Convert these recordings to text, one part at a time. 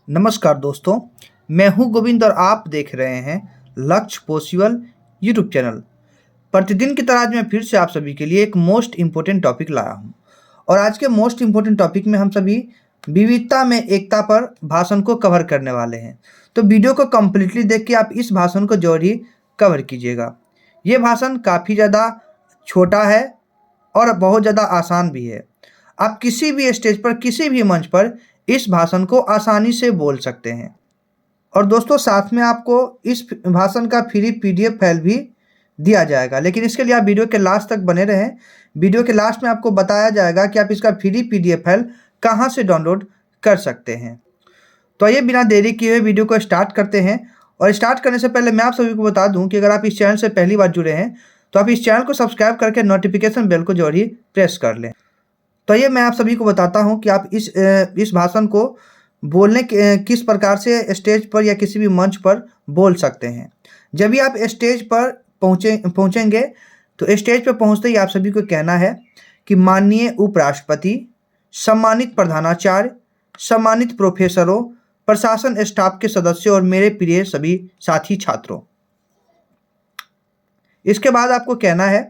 नमस्कार दोस्तों, मैं हूं गोविंद और आप देख रहे हैं लक्ष्य पॉसिबल यूट्यूब चैनल। प्रतिदिन की तरह आज मैं फिर से आप सभी के लिए एक मोस्ट इम्पोर्टेंट टॉपिक लाया हूं और आज के मोस्ट इम्पोर्टेंट टॉपिक में हम सभी विविधता में एकता पर भाषण को कवर करने वाले हैं। तो वीडियो को कम्प्लीटली देख के आप इस भाषण को जरूर ही कवर कीजिएगा। ये भाषण काफ़ी ज़्यादा छोटा है और बहुत ज़्यादा आसान भी है। आप किसी भी स्टेज पर, किसी भी मंच पर इस भाषण को आसानी से बोल सकते हैं। और दोस्तों, साथ में आपको इस भाषण का फ्री पीडीएफ फाइल भी दिया जाएगा, लेकिन इसके लिए आप वीडियो के लास्ट तक बने रहें। वीडियो के लास्ट में आपको बताया जाएगा कि आप इसका फ्री पीडीएफ फाइल कहां से डाउनलोड कर सकते हैं। तो आइए बिना देरी किए वीडियो को स्टार्ट करते हैं। और स्टार्ट करने से पहले मैं आप सभी को बता दूं कि अगर आप इस चैनल से पहली बार जुड़े हैं तो आप इस चैनल को सब्सक्राइब करके नोटिफिकेशन बेल को जरूर ही प्रेस कर लें। तो ये मैं आप सभी को बताता हूं कि आप इस भाषण को बोलने किस प्रकार से स्टेज पर या किसी भी मंच पर बोल सकते हैं। जब भी आप स्टेज पर पहुंचेंगे तो स्टेज पर पहुंचते ही आप सभी को कहना है कि माननीय उपराष्ट्रपति, सम्मानित प्रधानाचार्य, सम्मानित प्रोफेसरों, प्रशासन स्टाफ के सदस्यों और मेरे प्रिय सभी साथी छात्रों। इसके बाद आपको कहना है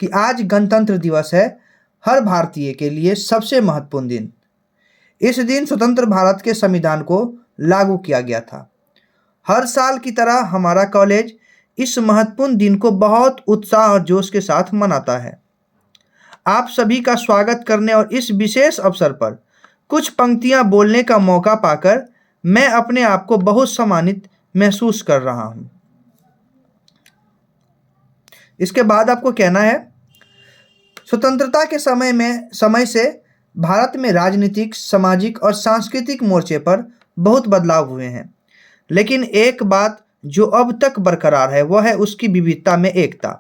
कि आज गणतंत्र दिवस है, हर भारतीय के लिए सबसे महत्वपूर्ण दिन। इस दिन स्वतंत्र भारत के संविधान को लागू किया गया था। हर साल की तरह हमारा कॉलेज इस महत्वपूर्ण दिन को बहुत उत्साह और जोश के साथ मनाता है। आप सभी का स्वागत करने और इस विशेष अवसर पर कुछ पंक्तियां बोलने का मौका पाकर मैं अपने आप को बहुत सम्मानित महसूस कर रहा हूं। इसके बाद आपको कहना है, स्वतंत्रता के समय से भारत में राजनीतिक, सामाजिक और सांस्कृतिक मोर्चे पर बहुत बदलाव हुए हैं, लेकिन एक बात जो अब तक बरकरार है वह है उसकी विविधता में एकता।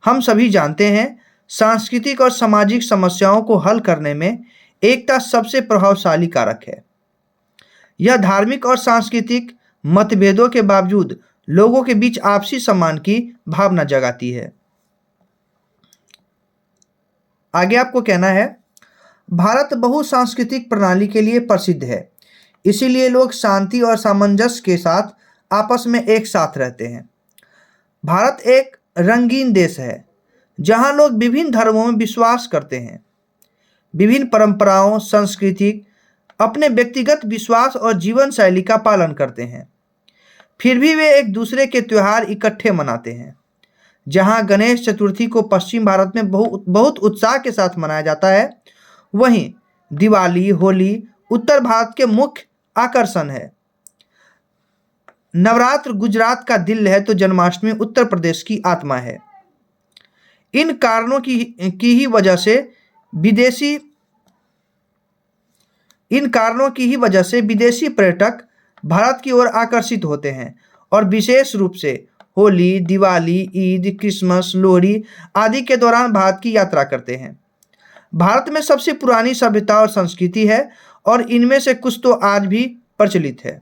हम सभी जानते हैं, सांस्कृतिक और सामाजिक समस्याओं को हल करने में एकता सबसे प्रभावशाली कारक है। यह धार्मिक और सांस्कृतिक मतभेदों के बावजूद लोगों के बीच आपसी सम्मान की भावना जगाती है। आगे आपको कहना है, भारत बहुसांस्कृतिक प्रणाली के लिए प्रसिद्ध है, इसीलिए लोग शांति और सामंजस्य के साथ आपस में एक साथ रहते हैं। भारत एक रंगीन देश है जहां लोग विभिन्न धर्मों में विश्वास करते हैं, विभिन्न परंपराओं, संस्कृति, अपने व्यक्तिगत विश्वास और जीवन शैली का पालन करते हैं। फिर भी वे एक दूसरे के त्योहार इकट्ठे मनाते हैं। जहां गणेश चतुर्थी को पश्चिम भारत में बहुत उत्साह के साथ मनाया जाता है, वहीं दिवाली, होली उत्तर भारत के मुख्य आकर्षण है। नवरात्र गुजरात का दिल है तो जन्माष्टमी उत्तर प्रदेश की आत्मा है। इन कारणों की ही वजह से विदेशी पर्यटक भारत की ओर आकर्षित होते हैं और विशेष रूप से होली, दिवाली, ईद, क्रिसमस, लोहड़ी आदि के दौरान भारत की यात्रा करते हैं। भारत में सबसे पुरानी सभ्यता और संस्कृति है और इनमें से कुछ तो आज भी प्रचलित है।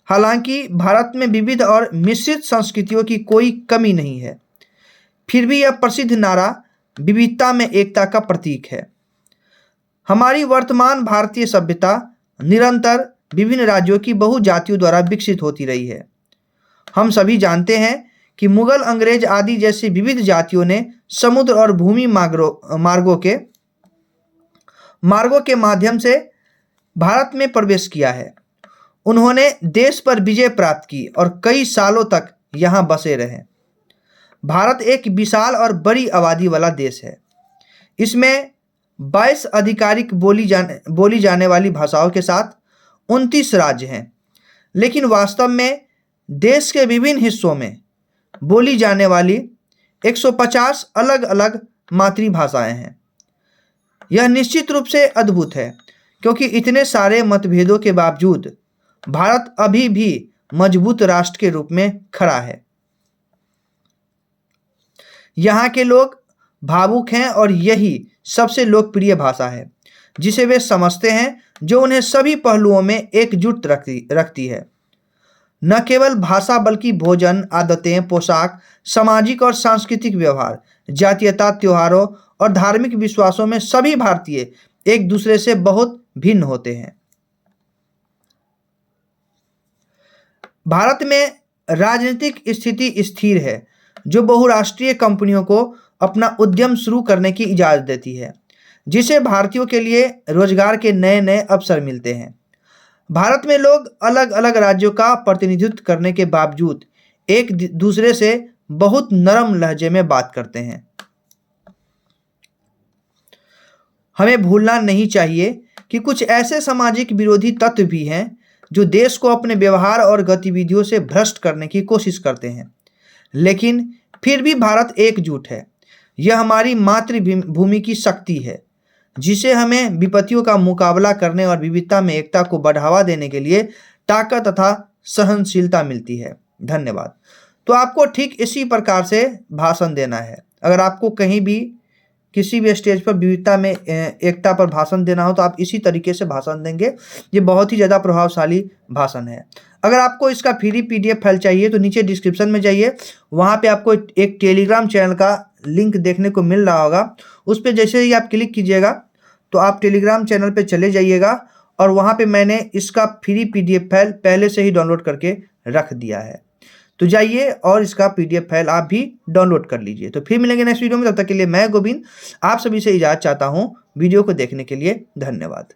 हालांकि भारत में विविध और मिश्रित संस्कृतियों की कोई कमी नहीं है, फिर भी यह प्रसिद्ध नारा विविधता में एकता का प्रतीक है। हमारी वर्तमान भारतीय सभ्यता निरंतर विभिन्न राज्यों की बहुजातियों द्वारा विकसित होती रही है। हम सभी जानते हैं कि मुगल, अंग्रेज आदि जैसी विविध जातियों ने समुद्र और भूमि मार्गों के माध्यम से भारत में प्रवेश किया है। उन्होंने देश पर विजय प्राप्त की और कई सालों तक यहाँ बसे रहे। भारत एक विशाल और बड़ी आबादी वाला देश है। इसमें 22 आधिकारिक बोली जाने वाली भाषाओं के साथ 29 राज्य हैं, लेकिन वास्तव में देश के विभिन्न हिस्सों में बोली जाने वाली 150 अलग अलग मातृभाषाएं हैं। यह निश्चित रूप से अद्भुत है, क्योंकि इतने सारे मतभेदों के बावजूद भारत अभी भी मजबूत राष्ट्र के रूप में खड़ा है। यहाँ के लोग भावुक हैं और यही सबसे लोकप्रिय भाषा है जिसे वे समझते हैं, जो उन्हें सभी पहलुओं में एकजुट रखती है। न केवल भाषा बल्कि भोजन, आदतें, पोशाक, सामाजिक और सांस्कृतिक व्यवहार, जातीयता, त्योहारों और धार्मिक विश्वासों में सभी भारतीय एक दूसरे से बहुत भिन्न होते हैं। भारत में राजनीतिक स्थिति स्थिर है, जो बहुराष्ट्रीय कंपनियों को अपना उद्यम शुरू करने की इजाज़त देती है, जिससे भारतीयों के लिए रोजगार के नए नए अवसर मिलते हैं। भारत में लोग अलग अलग राज्यों का प्रतिनिधित्व करने के बावजूद एक दूसरे से बहुत नरम लहजे में बात करते हैं। हमें भूलना नहीं चाहिए कि कुछ ऐसे सामाजिक विरोधी तत्व भी हैं जो देश को अपने व्यवहार और गतिविधियों से भ्रष्ट करने की कोशिश करते हैं, लेकिन फिर भी भारत एकजुट है। यह हमारी मातृभूमि की शक्ति है, जिसे हमें विपत्तियों का मुकाबला करने और विविधता में एकता को बढ़ावा देने के लिए ताकत तथा सहनशीलता मिलती है। धन्यवाद। तो आपको ठीक इसी प्रकार से भाषण देना है। अगर आपको कहीं भी किसी भी स्टेज पर विविधता में एकता पर भाषण देना हो तो आप इसी तरीके से भाषण देंगे। ये बहुत ही ज़्यादा प्रभावशाली भाषण है। अगर आपको इसका फ्री PDF फाइल चाहिए तो नीचे डिस्क्रिप्शन में जाइए, वहाँ पे आपको एक टेलीग्राम चैनल का लिंक देखने को मिल रहा होगा। उस पर जैसे ही आप क्लिक कीजिएगा तो आप टेलीग्राम चैनल पे चले जाइएगा और वहाँ पे मैंने इसका फ्री PDF फाइल पहले से ही डाउनलोड करके रख दिया है। तो जाइए और इसका PDF फाइल आप भी डाउनलोड कर लीजिए। तो फिर मिलेंगे नेक्स्ट वीडियो में। तब तक के लिए मैं गोविंद आप सभी से इजाज़त चाहता हूँ। वीडियो को देखने के लिए धन्यवाद।